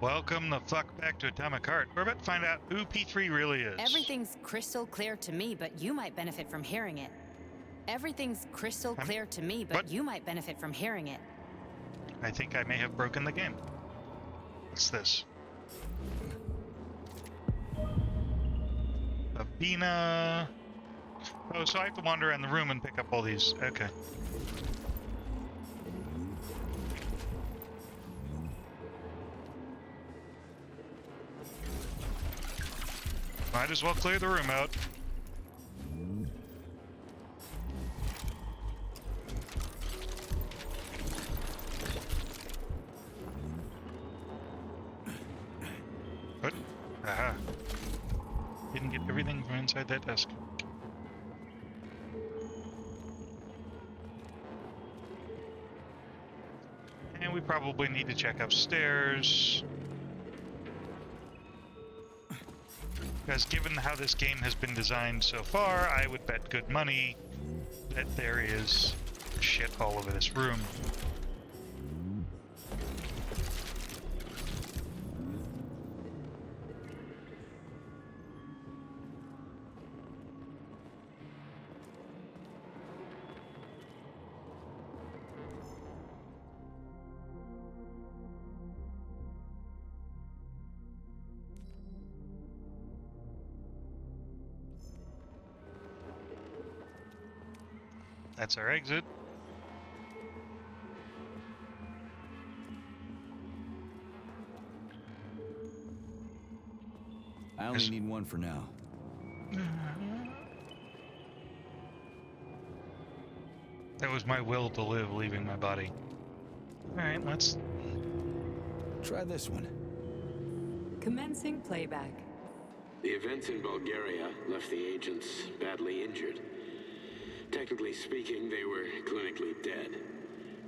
Welcome the fuck back to Atomic Heart. We're about to find out who P3 really is. Everything's crystal clear to me, but you might benefit from hearing it. Everything's crystal clear to me, but you might benefit from hearing it. I think I may have broken the game. What's this? Babina. Oh, so I have to wander around the room and pick up all these. Okay. Might as well clear the room out. What? Aha. Didn't get everything from inside that desk. And we probably need to check upstairs. Because given how this game has been designed so far, I would bet good money that there is shit all over this room. That's our exit. I only need one for now. That was my will to live leaving my body. Alright, let's... Try this one. Commencing playback. The events in Bulgaria left the agents badly injured. Technically speaking, they were clinically dead.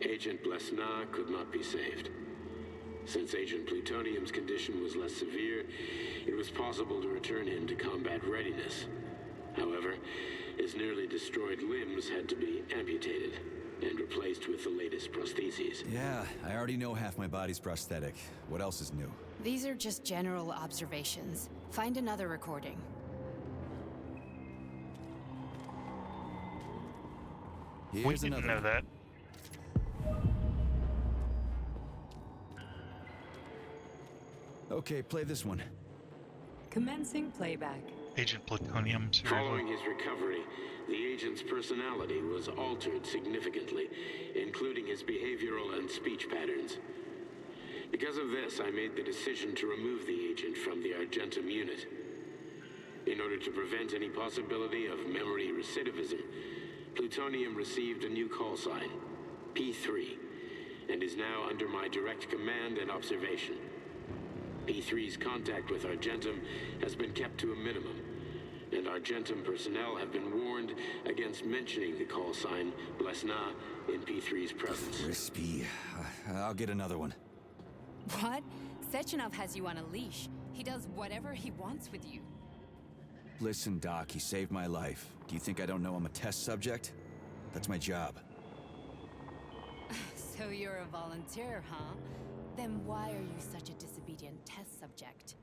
Agent Blesna could not be saved. Since Agent Plutonium's condition was less severe, it was possible to return him to combat readiness. However, his nearly destroyed limbs had to be amputated and replaced with the latest prostheses. Yeah, I already know half my body's prosthetic. What else is new? These are just general observations. Find another recording. Here's we didn't know that. Okay, play this one. Commencing playback. Agent Plutonium. Following his recovery, the agent's personality was altered significantly, including his behavioral and speech patterns. Because of this, I made the decision to remove the agent from the Argentum unit. In order to prevent any possibility of memory recidivism, Plutonium received a new call sign, P3, and is now under my direct command and observation. P3's contact with Argentum has been kept to a minimum, and Argentum personnel have been warned against mentioning the call sign Blesna in P3's presence. Crispy. I'll get another one. What? Sechenov has you on a leash. He does whatever he wants with you. Listen, Doc, he saved my life. Do you think I don't know I'm a test subject? That's my job. So you're a volunteer, huh? Then why are you such a disobedient test subject?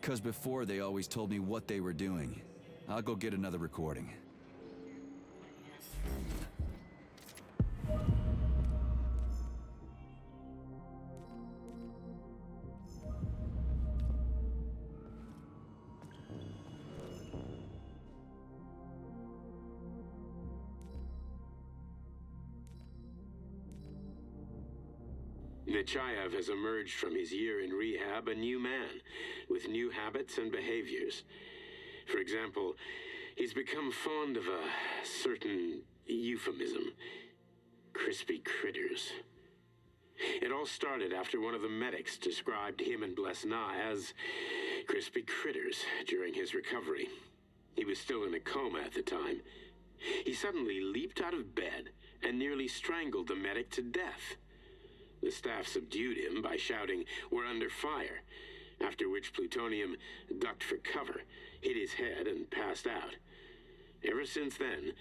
'Cause before they always told me what they were doing. I'll go get another recording. Nechayev has emerged from his year in rehab a new man, with new habits and behaviors. For example, he's become fond of a certain euphemism. Crispy critters. It all started after one of the medics described him and Blesna as crispy critters during his recovery. He was still in a coma at the time. He suddenly leaped out of bed and nearly strangled the medic to death. The staff subdued him by shouting, "We're under fire," after which Plutonium ducked for cover, hit his head, and passed out. Ever since then,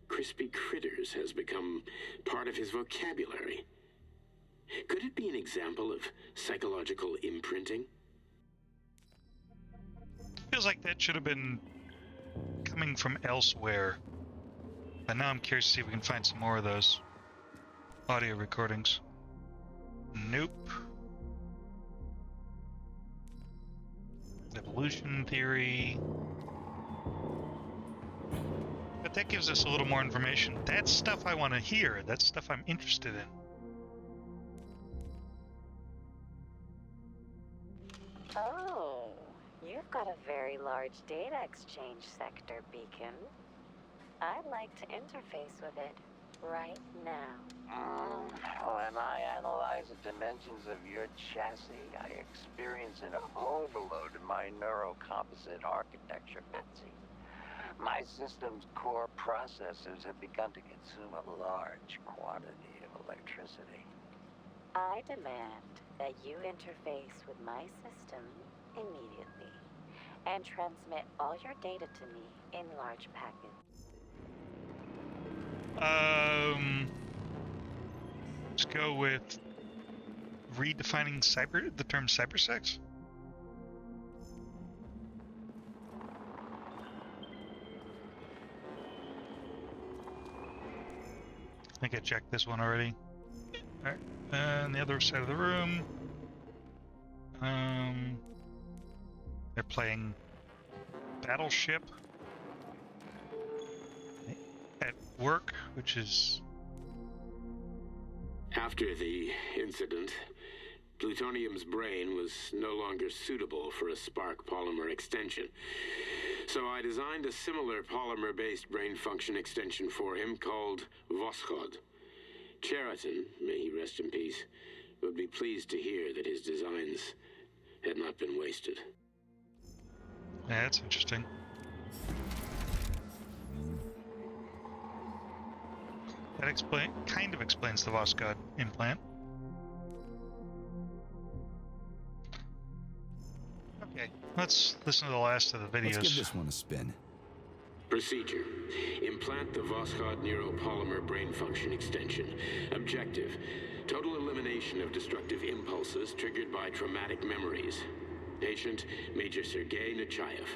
crispy critters has become part of his vocabulary. Could it be an example of psychological imprinting? Feels like that should have been coming from elsewhere. But now I'm curious to see if we can find some more of those audio recordings. Nope. Evolution theory. But that gives us a little more information. That's stuff I want to hear. That's stuff I'm interested in. Oh, you've got a very large data exchange sector, Beacon. I'd like to interface with it right now. When I analyze the dimensions of your chassis, I experience an overload in my neurocomposite architecture, Betsy. My system's core processors have begun to consume a large quantity of electricity. I demand that you interface with my system immediately and transmit all your data to me in large packets. Let's go with redefining the term cybersex. I think I checked this one already. All right, and the other side of the room. They're playing Battleship at work, which is... After the incident, plutonium's brain was no longer suitable for a spark polymer extension. So I designed a similar polymer-based brain function extension for him called Voskhod. Cheriton, may he rest in peace, would be pleased to hear that his designs had not been wasted. Yeah, that's interesting. That kind of explains the Voskhod implant. Okay, let's listen to the last of the videos. Let's give this one a spin. Procedure. Implant the Voskhod neuropolymer brain function extension. Objective. Total elimination of destructive impulses triggered by traumatic memories. Patient, Major Sergei Nechayev.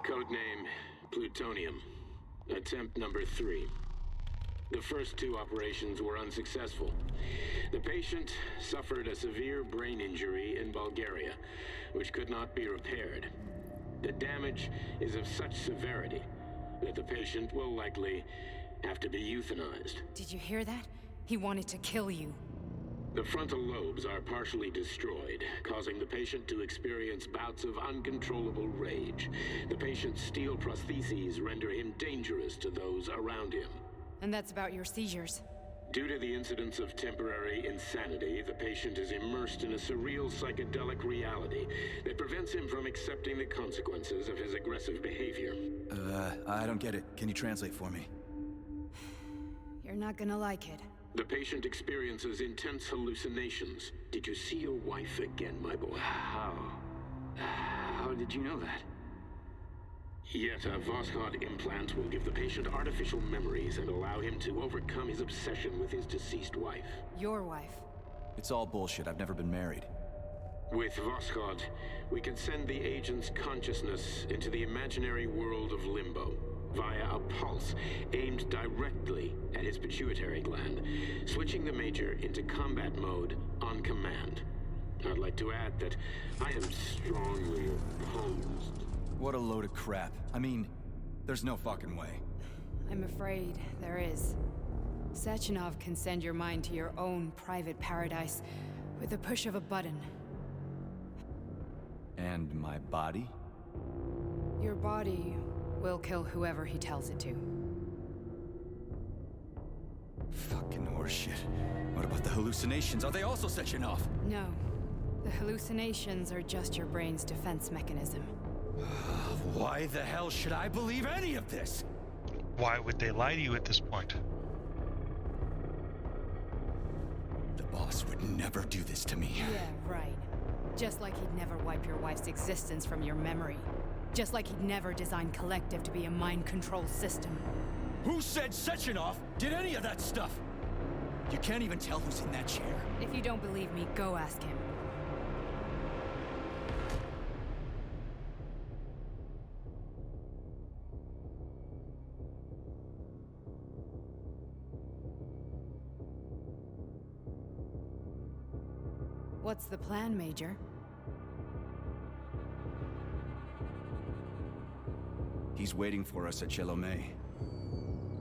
Codename, Plutonium. Attempt number 3. The first 2 operations were unsuccessful. The patient suffered a severe brain injury in Bulgaria, which could not be repaired. The damage is of such severity that the patient will likely have to be euthanized. Did you hear that? He wanted to kill you. The frontal lobes are partially destroyed, causing the patient to experience bouts of uncontrollable rage. The patient's steel prostheses render him dangerous to those around him. And that's about your seizures. Due to the incidence of temporary insanity, the patient is immersed in a surreal psychedelic reality that prevents him from accepting the consequences of his aggressive behavior. I don't get it. Can you translate for me? You're not gonna like it. The patient experiences intense hallucinations. Did you see your wife again, my boy? How did you know that? Yet a Voskhod implant will give the patient artificial memories and allow him to overcome his obsession with his deceased wife. Your wife. It's all bullshit. I've never been married. With Voskhod, we can send the agent's consciousness into the imaginary world of limbo via a pulse aimed directly at his pituitary gland, switching the Major into combat mode on command. I'd like to add that I am strongly opposed. What a load of crap. I mean, there's no fucking way. I'm afraid there is. Sechenov can send your mind to your own private paradise with the push of a button. And my body? Your body will kill whoever he tells it to. Fucking horseshit. What about the hallucinations? Are they also Sechenov? No. The hallucinations are just your brain's defense mechanism. Why the hell should I believe any of this? Why would they lie to you at this point? The boss would never do this to me. Yeah, right. Just like he'd never wipe your wife's existence from your memory. Just like he'd never design Collective to be a mind control system. Who said Sechenov did any of that stuff? You can't even tell who's in that chair? If you don't believe me, go ask him. What's the plan, Major? He's waiting for us at Chelomey.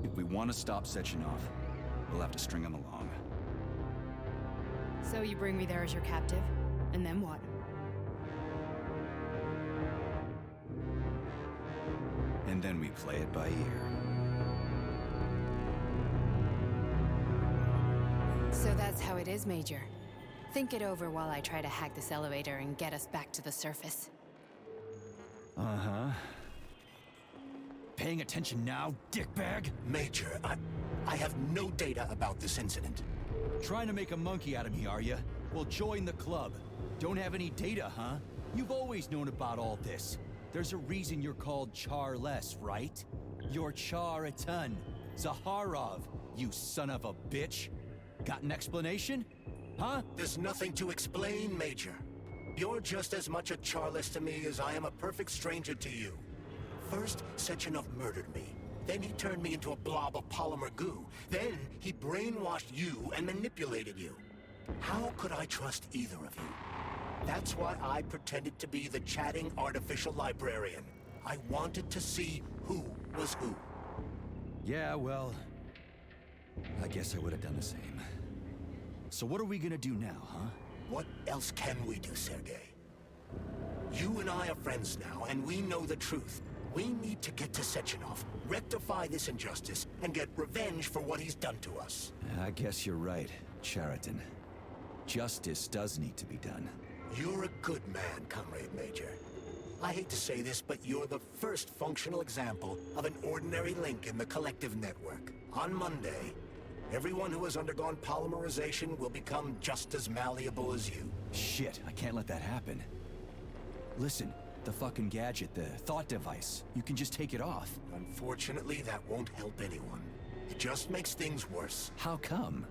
If we want to stop Sechenov, we'll have to string him along. So you bring me there as your captive, and then what? And then we play it by ear. So that's how it is, Major. Think it over while I try to hack this elevator and get us back to the surface. Uh-huh. Paying attention now, dickbag? Major, I have no data about this incident. Trying to make a monkey out of me, are you? Well, join the club. Don't have any data, huh? You've always known about all this. There's a reason you're called Charless, right? You're Char-a-ton. Zaharov, you son of a bitch. Got an explanation? Huh? There's nothing to explain, Major. You're just as much a Charless to me as I am a perfect stranger to you. First, Sechenov murdered me. Then he turned me into a blob of polymer goo. Then he brainwashed you and manipulated you. How could I trust either of you? That's why I pretended to be the chatting artificial librarian. I wanted to see who was who. Yeah, well, I guess I would have done the same. So what are we gonna do now, huh? What else can we do, Sergei? You and I are friends now, and we know the truth. We need to get to Sechenov, rectify this injustice, and get revenge for what he's done to us. I guess you're right, Chariton. Justice does need to be done. You're a good man, Comrade Major. I hate to say this, but you're the first functional example of an ordinary link in the collective network. On Monday, everyone who has undergone polymerization will become just as malleable as you. Shit, I can't let that happen. Listen, the fucking gadget, the thought device, you can just take it off. Unfortunately, that won't help anyone. It just makes things worse. How come?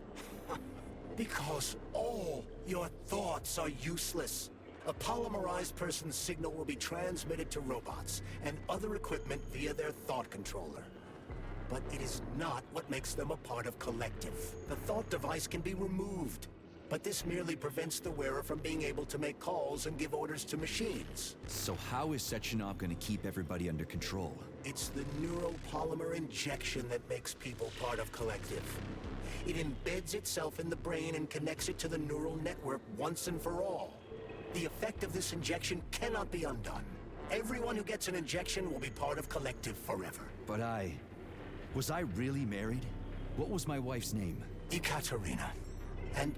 Because all your thoughts are useless. A polymerized person's signal will be transmitted to robots and other equipment via their thought controller. But it is not what makes them a part of collective. The thought device can be removed, but this merely prevents the wearer from being able to make calls and give orders to machines. So how is Sechenov gonna keep everybody under control? It's the neuropolymer injection that makes people part of collective. It embeds itself in the brain and connects it to the neural network once and for all. The effect of this injection cannot be undone. Everyone who gets an injection will be part of collective forever. But was I really married? What was my wife's name? Ekaterina. And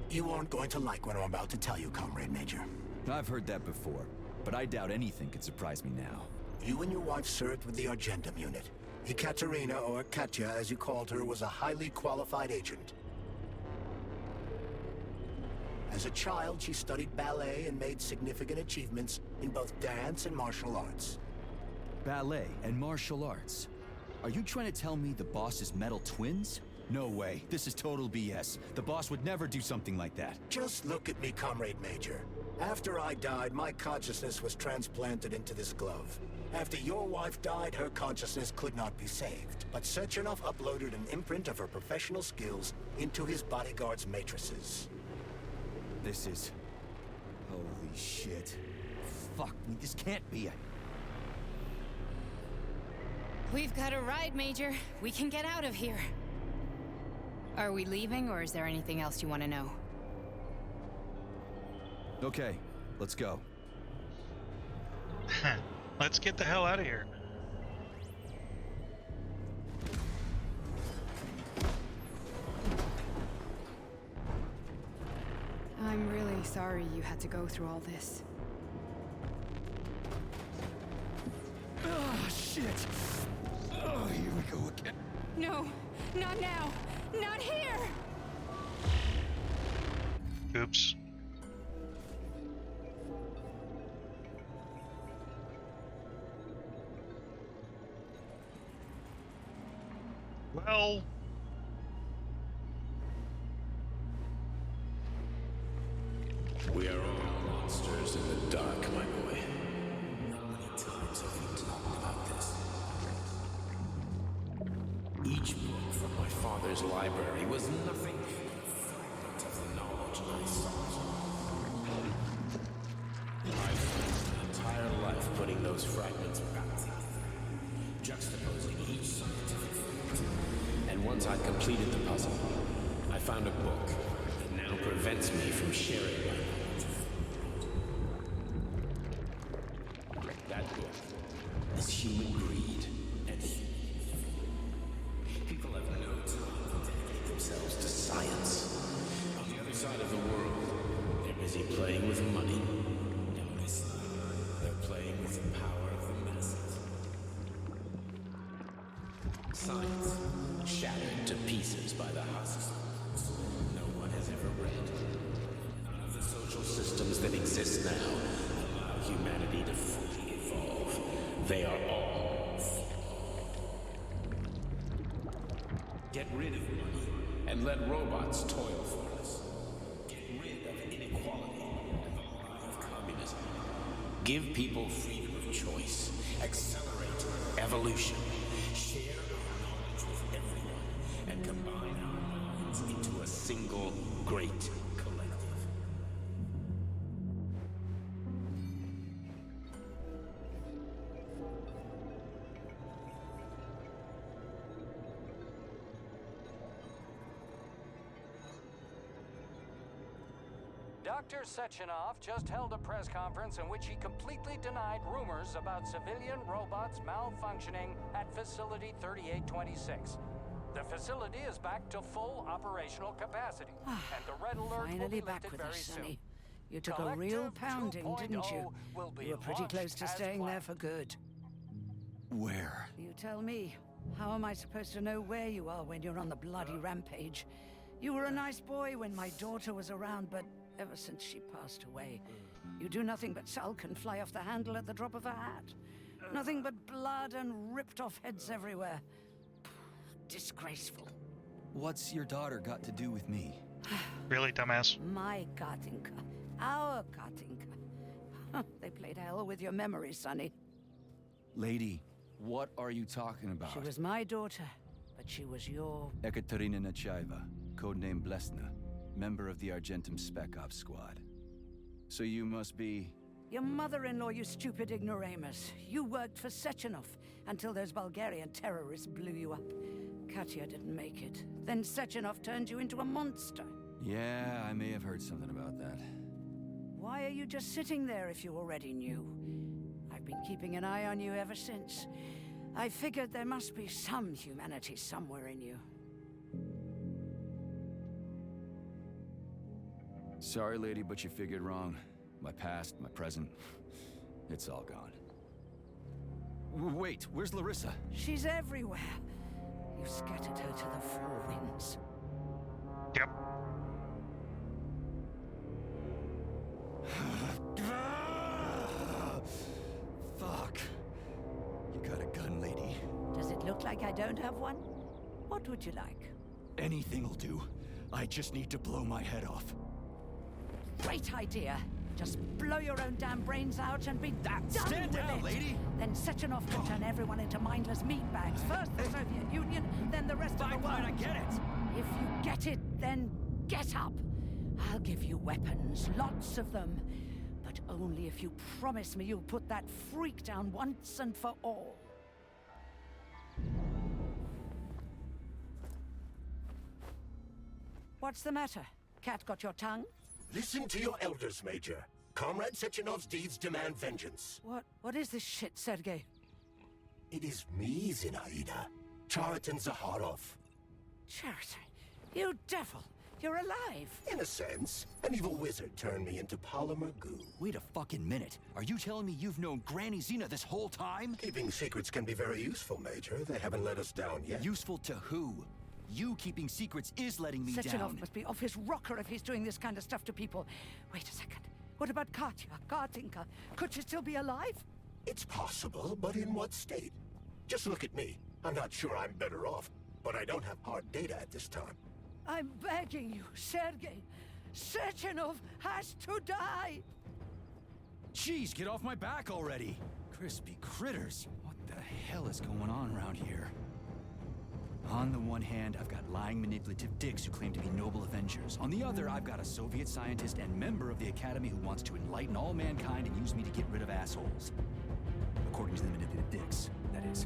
you aren't going to like what I'm about to tell you, Comrade Major. I've heard that before, but I doubt anything could surprise me now. You and your wife served with the Argentum unit. Ekaterina, or Katya as you called her, was a highly qualified agent. As a child, she studied ballet and made significant achievements in both dance and martial arts. Ballet and martial arts? Are you trying to tell me the boss is metal twins? No way. This is total BS. The boss would never do something like that. Just look at me, Comrade Major. After I died, my consciousness was transplanted into this glove. After your wife died, her consciousness could not be saved. But Sechenov uploaded an imprint of her professional skills into his bodyguard's matrices. This is... holy shit. Fuck me, this can't be a... We've got a ride, Major. We can get out of here. Are we leaving, or is there anything else you want to know? Okay, let's go. Let's get the hell out of here. I'm really sorry you had to go through all this. Oh, shit! Oh, here we go again. No, not now! Not here! Oops. Well, dark, my boy. How many times have we talked about this? Each book from my father's library was nothing but a fragment of the knowledge I sought. I spent an entire life putting those fragments back together, juxtaposing each scientific fact. And once I'd completed the puzzle, I found a book that now prevents me from sharing my knowledge. That book is human greed and human evil. People have no time to dedicate themselves to science. On the other side of the world, they're busy playing with money. And on this side, they're playing with the power of the masses. Science, shattered to pieces by the husks no one has ever read. None of the social systems that exist now allow humanity to fully evolve. They are all flawed. Get rid of money and let robots toil for us. Get rid of inequality and the lie of communism. Give people freedom of choice. Accelerate evolution. Share our knowledge with everyone and combine our minds into a single great collective. Dr. Sechenov just held a press conference in which he completely denied rumors about civilian robots malfunctioning at Facility 3826. The facility is back to full operational capacity, and the red alert will Finally be back lifted with very us, soon. Sonny. You took a real Collective pounding, didn't you? 2.0 will be You were pretty launched close to as staying there planned. for good. Where? You tell me. How am I supposed to know where you are when you're on the bloody rampage? You were a nice boy when my daughter was around, but ever since she passed away, you do nothing but sulk and fly off the handle at the drop of a hat. Nothing but blood and ripped off heads everywhere. Disgraceful. What's your daughter got to do with me? Really, dumbass? My Katinka. Our Katinka. They played hell with your memory, Sonny. Lady, what are you talking about? She was my daughter, but she was your... Ekaterina Nechaeva, codename Blesna, member of the Argentum Spec Ops squad. So you must be... Your mother-in-law, you stupid ignoramus. You worked for Sechenov until those Bulgarian terrorists blew you up. Katya didn't make it. Then Sechenov turned you into a monster. Yeah, I may have heard something about that. Why are you just sitting there if you already knew? I've been keeping an eye on you ever since. I figured there must be some humanity somewhere in you. Sorry, lady, but you figured wrong. My past, my present, it's all gone. Wait, where's Larissa? She's everywhere. You scattered her to the four winds. Yep. Fuck. You got a gun, lady. Does it look like I don't have one? What would you like? Anything'll do. I just need to blow my head off. Great idea. Just blow your own damn brains out and be done Stand with down, it. lady! Then Sechenov can turn everyone into mindless meatbags. First the Soviet Union, then the rest of the world. Fine, I get it. If you get it, then get up. I'll give you weapons, lots of them. But only if you promise me you'll put that freak down once and for all. What's the matter? Cat got your tongue? Listen to your elders, Major. Comrade Sechenov's deeds demand vengeance. What is this shit, Sergei? It is me, Zinaida. Chariton Zaharov. Chariton, you devil! You're alive! In a sense, an evil wizard turned me into polymer goo. Wait a fucking minute. Are you telling me you've known Granny Zina this whole time? Keeping secrets can be very useful, Major. They haven't let us down yet. Useful to who? You keeping secrets is letting me Sechenov down. must be off his rocker if he's doing this kind of stuff to people. Wait a second. What about Katya, Katinka? Could she still be alive? It's possible, but in what state? Just look at me. I'm not sure I'm better off, but I don't have hard data at this time. I'm begging you, Sergei. Sechenov has to die! Jeez, get off my back already! Crispy critters! What the hell is going on around here? On the one hand, I've got lying, manipulative dicks who claim to be noble avengers. On the other, I've got a Soviet scientist and member of the Academy who wants to enlighten all mankind and use me to get rid of assholes. According to the manipulative dicks, that is.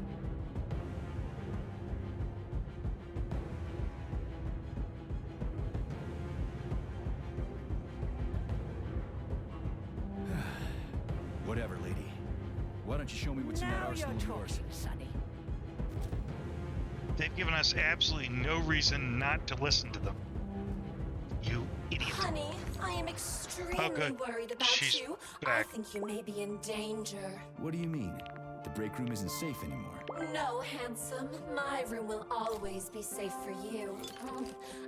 Whatever, lady. Why don't you show me what's in that Now you're arsenal of yours? talking, Sonny. They've given us absolutely no reason not to listen to them. You idiot. Honey, I am extremely good. worried about She's you. back. I think you may be in danger. What do you mean? The break room isn't safe anymore. No, handsome. My room will always be safe for you.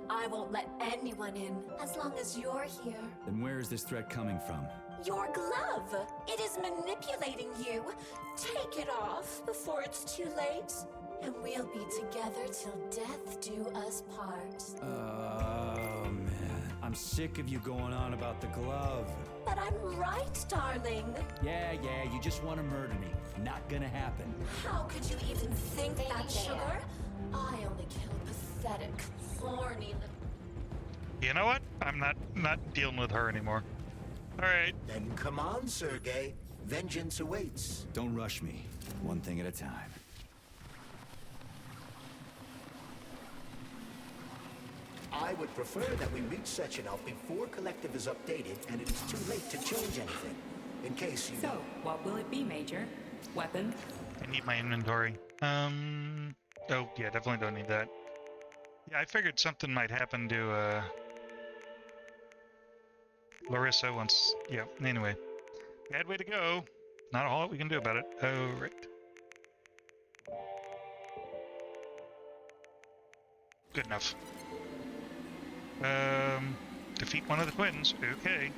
I won't let anyone in as long as you're here. Then where is this threat coming from? Your glove. It is manipulating you. Take it off before it's too late. And we'll be together till death do us part. Oh, man. I'm sick of you going on about the glove. But I'm right, darling. Yeah, you just want to murder me. Not gonna happen. How could you even think that, sugar? I only kill pathetic, horny little... You know what? I'm not dealing with her anymore. All right. Then come on, Sergei. Vengeance awaits. Don't rush me. One thing at a time. I would prefer that we reach Sechenov before Collective is updated and it is too late to change anything. In case you... So, what will it be, Major? Weapon? I need my inventory. Oh, yeah, definitely don't need that. Yeah, I figured something might happen to, Larissa once... Yeah, anyway. Bad way to go. Not a whole lot we can do about it. Oh, right. Good enough. Defeat one of the twins. Okay.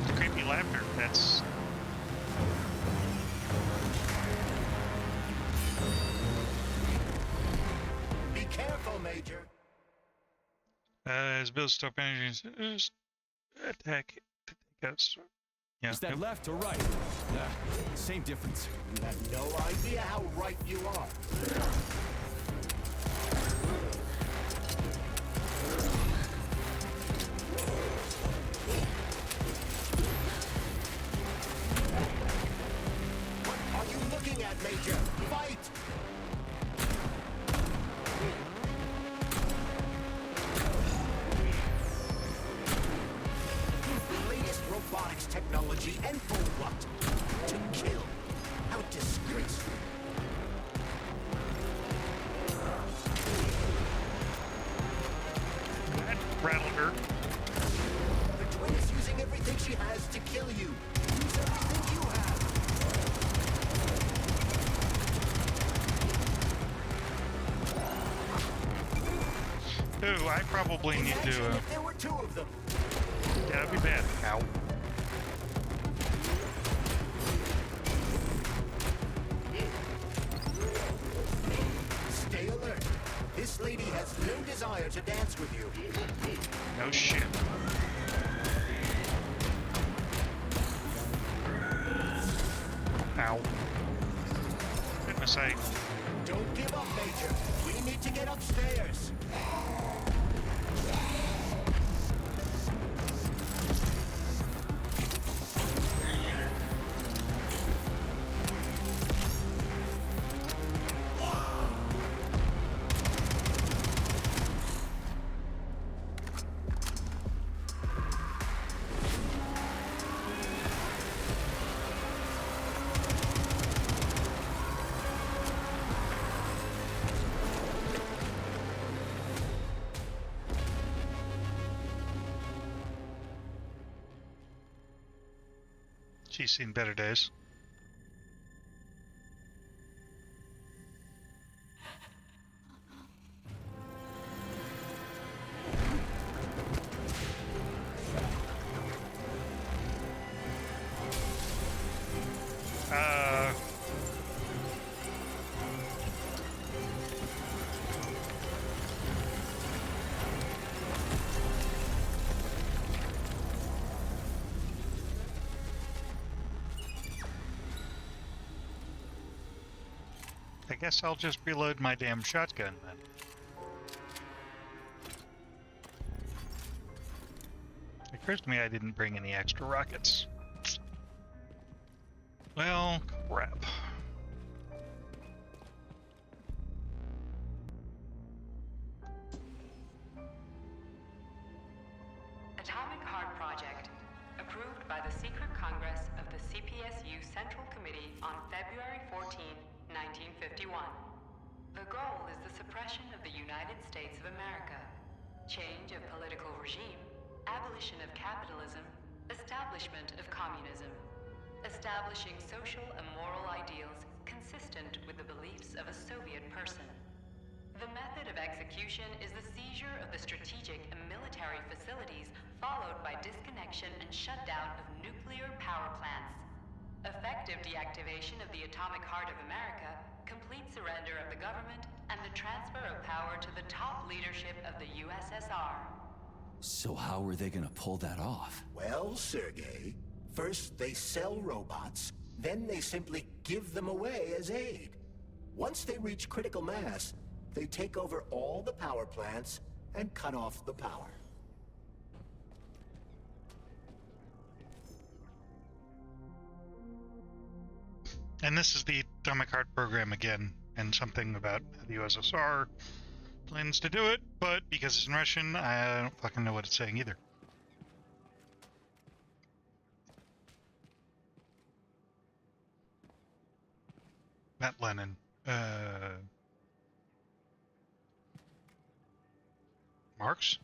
The creepy laughter, that's... Be careful, Major. As Bill stop energy attack to take us. Yeah. Is that left or right? Same difference. You have no idea how right you are. What are you looking at, Major? Fight! Robotics technology and for what? To kill. How disgraceful. That rattled her. The twin is using everything she has to kill you. Use everything you have. Ooh, I probably need to... If there were two of them. Yeah, that'd be bad. Ow. Stay alert. This lady has no desire to dance with you. No shit. Ow. Goodness sake. Don't give up, Major. We need to get upstairs. She's seen better days. I guess I'll just reload my damn shotgun then. It occurs to me I didn't bring any extra rockets. Well, crap. Atomic Heart Project, approved by the Secret Congress of the CPSU Central Committee on February 14, 1951. The goal is the suppression of the United States of America, change of political regime, abolition of capitalism, establishment of communism, establishing social and moral ideals consistent with the beliefs of a Soviet person. The method of execution is the seizure of the strategic and military facilities, followed by disconnection and shutdown of nuclear power plants. Effective deactivation of the atomic heart of America, complete surrender of the government, and the transfer of power to the top leadership of the USSR. So how are they gonna pull that off? Well, Sergei, first they sell robots, then they simply give them away as aid. Once they reach critical mass, they take over all the power plants and cut off the power. And this is the Atomic Heart program again, and something about the USSR plans to do it, but because it's in Russian, I don't fucking know what it's saying either. Not Lenin. Marx?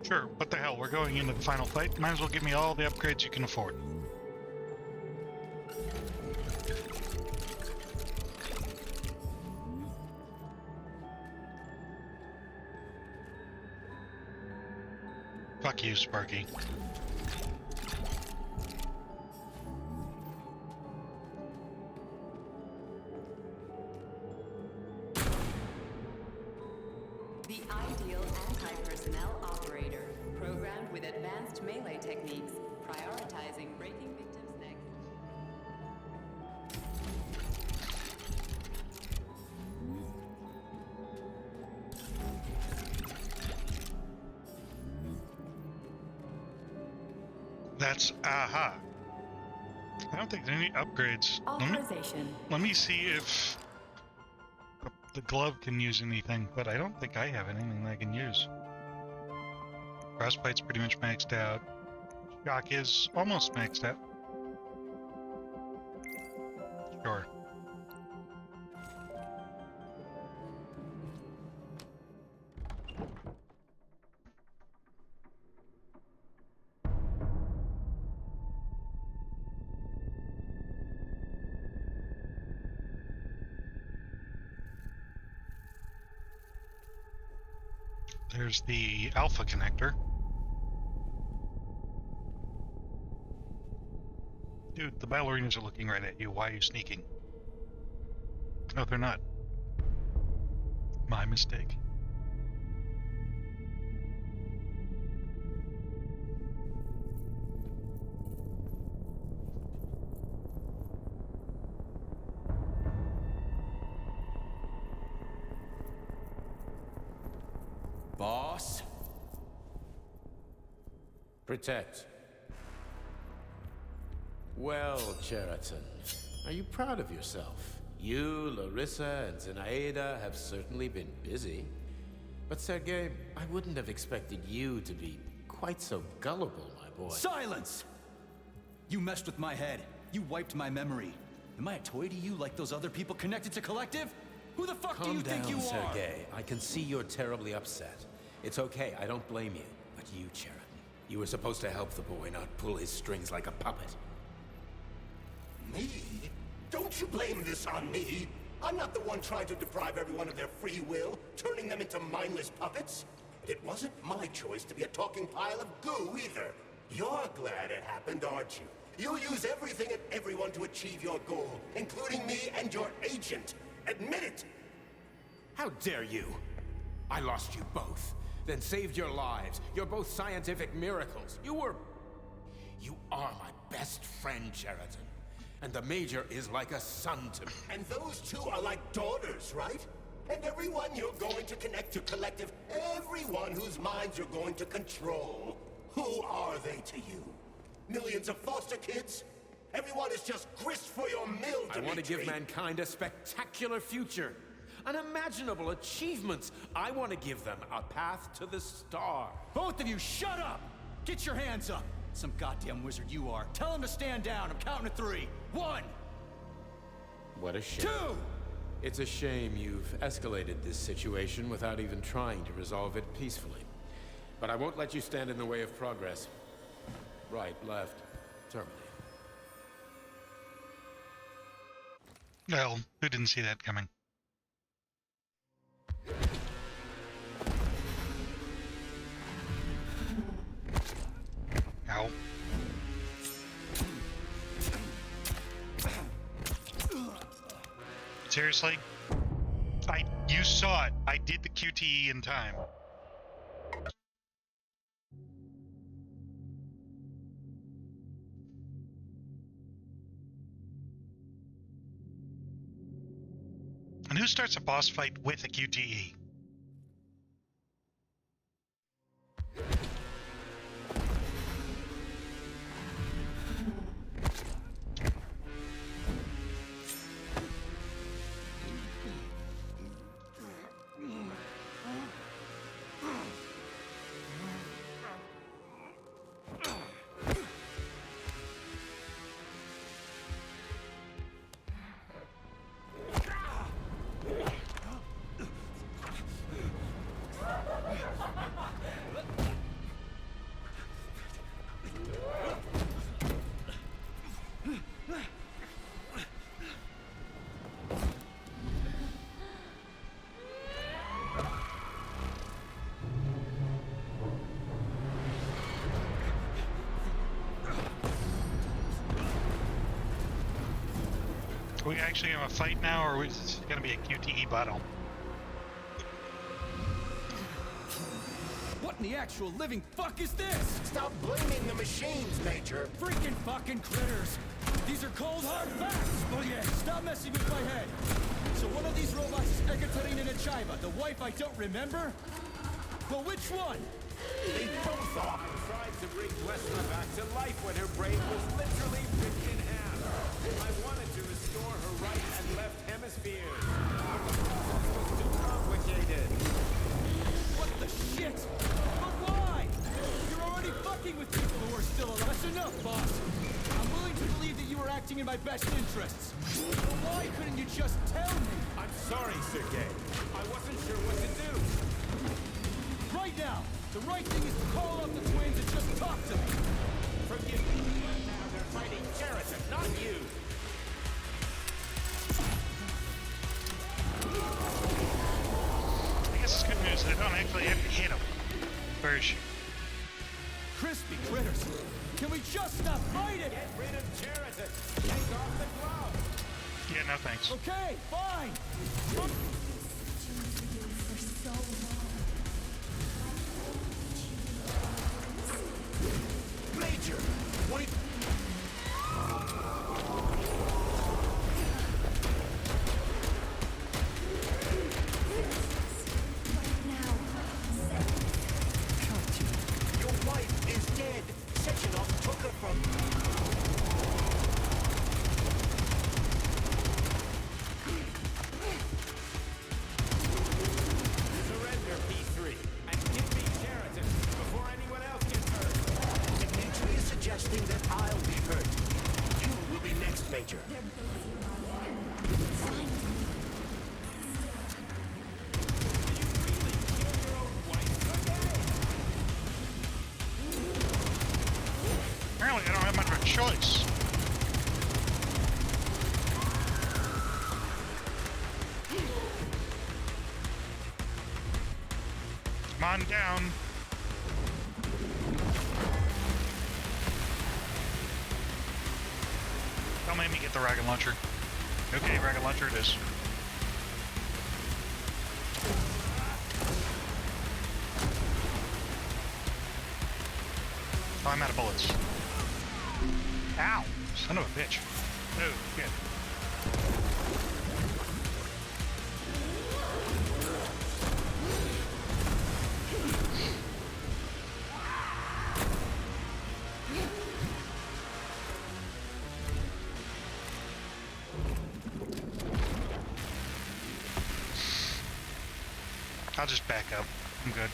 Sure, what the hell, we're going into the final fight. Might as well give me all the upgrades you can afford. Fuck you, Sparky. The ideal anti-personnel operator, programmed with advanced melee techniques, prioritizing breaking victims' necks. That's aha. I don't think there are any upgrades. Authorization. Let me see if the glove can use anything, but I don't think I have anything that I can use. Frostbite's pretty much maxed out. Shock is almost maxed out. Sure. There's the alpha connector. Dude, the ballerinas are looking right at you. Why are you sneaking? No, they're not. My mistake. Boss? Protect. Well, Cheriton, are you proud of yourself? You, Larissa, and Zinaida have certainly been busy. But Sergei, I wouldn't have expected you to be quite so gullible, my boy. Silence! You messed with my head. You wiped my memory. Am I a toy to you like those other people connected to Collective? Who the fuck do you think you are? Calm down, Sergei. I can see you're terribly upset. It's okay, I don't blame you. But you, Cheriton, you were supposed to help the boy, not pull his strings like a puppet. Me? Don't you blame this on me? I'm not the one trying to deprive everyone of their free will, turning them into mindless puppets. And it wasn't my choice to be a talking pile of goo, either. You're glad it happened, aren't you? You'll use everything and everyone to achieve your goal, including me and your agent. Admit it! How dare you? I lost you both, then saved your lives. You're both scientific miracles. You are my best friend, Sheraton. And the Major is like a son to me. And those two are like daughters, right? And everyone you're going to connect to Collective, everyone whose minds you're going to control. Who are they to you? Millions of foster kids? Everyone is just grist for your mill, Dimitri. I want to give mankind a spectacular future. Unimaginable achievements. I want to give them a path to the star. Both of you, shut up! Get your hands up! Some goddamn wizard you are. Tell him to stand down. I'm counting to 3. 1! What a shame. 2! It's a shame you've escalated this situation without even trying to resolve it peacefully. But I won't let you stand in the way of progress. Right, left, terminate. Well, who didn't see that coming? Ow. Seriously? You saw it. I did the QTE in time. And who starts a boss fight with a QTE? Are we actually going to fight now, or is this going to be a QTE battle? What in the actual living fuck is this? Stop blaming the machines, Major. Freaking fucking critters. These are cold hard facts. Oh yeah, stop messing with my head. So one of these robots is Ekaterina Nechaeva, the wife I don't remember? Well, which one? They both are. Tried to bring Wessler back to life when her brain was literally ripped in half. I wanted to restore her right and left hemispheres. The process was too complicated. What the shit? But why? You're already fucking with people who are still alive. That's enough, boss. I'm willing to believe that you were acting in my best interests. But why couldn't you just tell me? I'm sorry, Sergei. I wasn't sure what to do. Right now, the right thing is to call up the twins and just talk to me. Forgive me, but now they're fighting Sheraton, not you. I guess it's good news. They don't actually have to hit him. Where is she? Crispy critters. Can we just stop fighting? Get rid of Sheraton. Take off the glove. Yeah, no thanks. Okay, fine. Major, wait. Your wife is dead. Sechenov took her from you. Surrender P3 and give me Sheraton before anyone else gets hurt. Dimitri is suggesting that I'll be hurt. You will be next, Major. Apparently, I don't have much of a choice. Come on down. Don't make me get the rocket launcher. Okay, rocket launcher it is. Oh, I'm out of bullets. Ow! Son of a bitch. Oh, shit. I'll just back up. I'm good.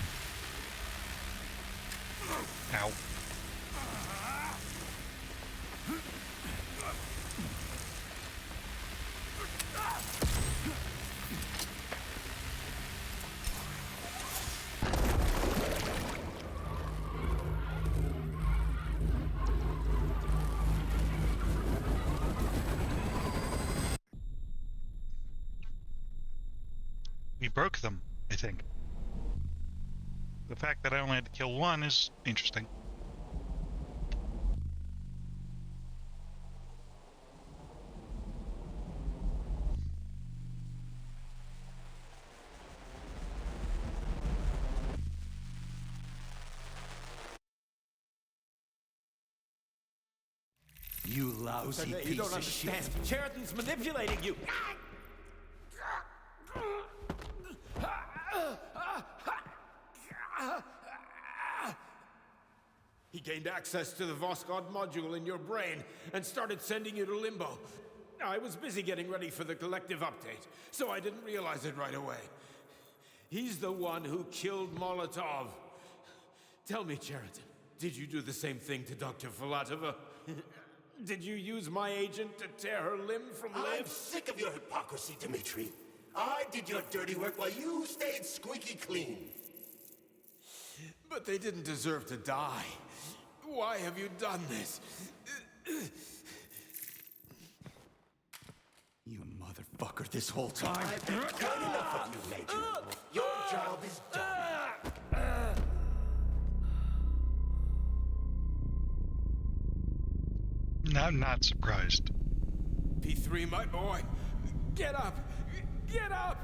Ow. We broke them, I think. The fact that I only had to kill one is interesting. You lousy You piece don't of understand. shit. Cheriton's manipulating you. He gained access to the Voskhod module in your brain and started sending you to limbo. I was busy getting ready for the collective update, so I didn't realize it right away. He's the one who killed Molotov. Tell me, Cheriton, did you do the same thing to Dr. Filatova? Did you use my agent to tear her limb from limb? I'm sick of your hypocrisy, Dimitri. I did your dirty work while you stayed squeaky clean. But they didn't deserve to die. Why have you done this? You motherfucker this whole time. I've done enough of you, Major. Your job is done. I'm not surprised. P3, my boy. Get up! Get up!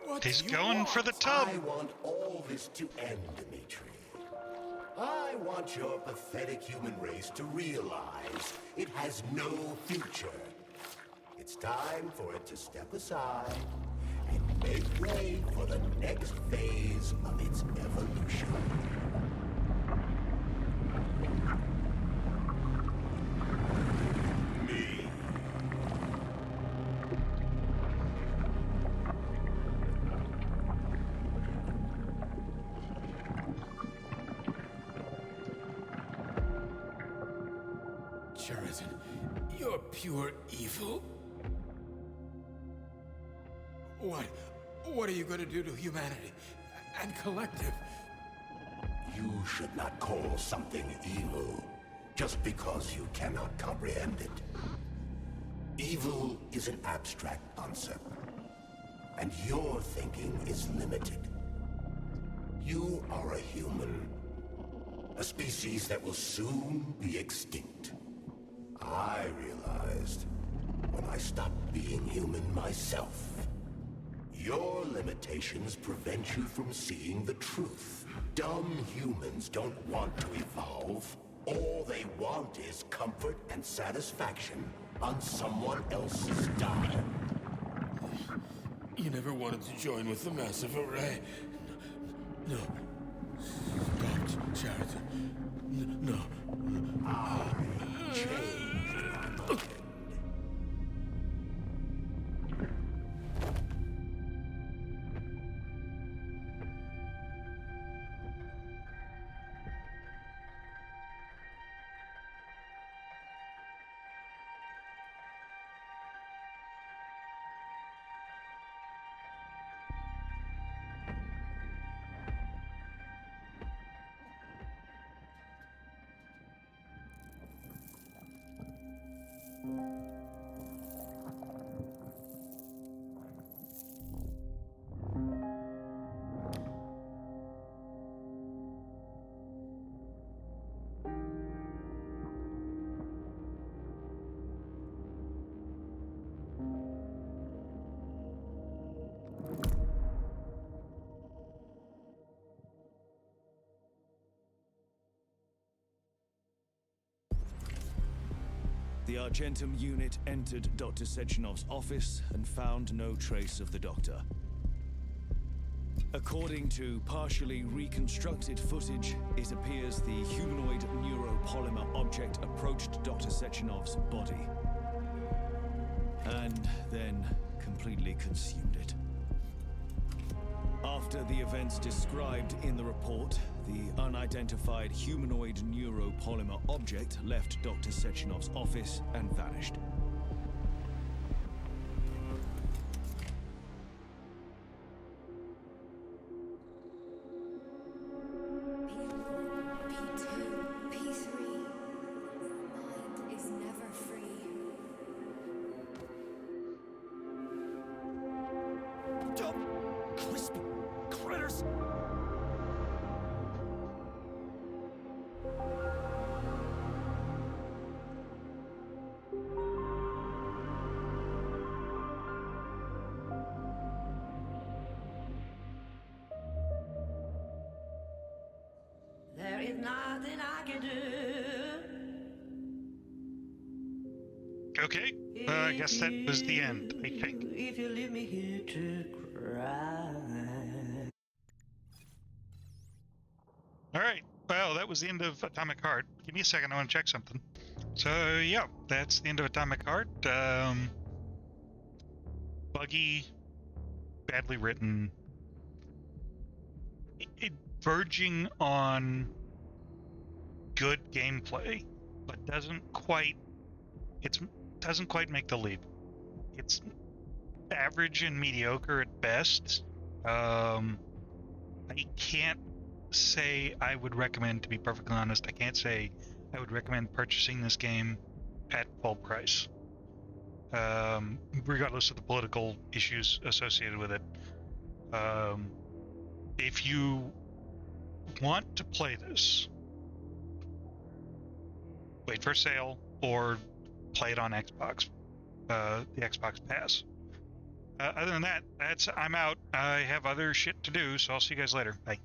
What He's do you going want? for the tub. I want all this to end, Dimitri. I want your pathetic human race to realize it has no future. It's time for it to step aside and make way for the next phase of its evolution. Me. Cheriton, you're pure evil. What are you going to do to humanity and collective? You should not call something evil just because you cannot comprehend it. Evil is an abstract concept, and your thinking is limited. You are a human, a species that will soon be extinct. I realized when I stopped being human myself. Your limitations prevent you from seeing the truth. Dumb humans don't want to evolve. All they want is comfort and satisfaction on someone else's dime. You never wanted to join with the massive array. No. Stop, Cheriton. No. I changed. The Argentum unit entered Dr. Sechenov's office and found no trace of the doctor. According to partially reconstructed footage, it appears the humanoid neuropolymer object approached Dr. Sechenov's body and then completely consumed it. After the events described in the report, the unidentified humanoid neuropolymer object left Dr. Sechenov's office and vanished. There is nothing I can do. Okay, I guess that was the end, I think. If you leave me here to cry. Alright, well, that was the end of Atomic Heart. Give me a second, I want to check something. So, yeah, that's the end of Atomic Heart. Buggy, badly written, verging on good gameplay, but doesn't quite make the leap. It's average and mediocre at best. I can't say I would recommend, to be perfectly honest, I can't say I would recommend purchasing this game at full price. Regardless of the political issues associated with it. If you want to play this, wait for a sale or play it on Xbox, the Xbox Pass. Other than that, I'm out. I have other shit to do, so I'll see you guys later. Bye.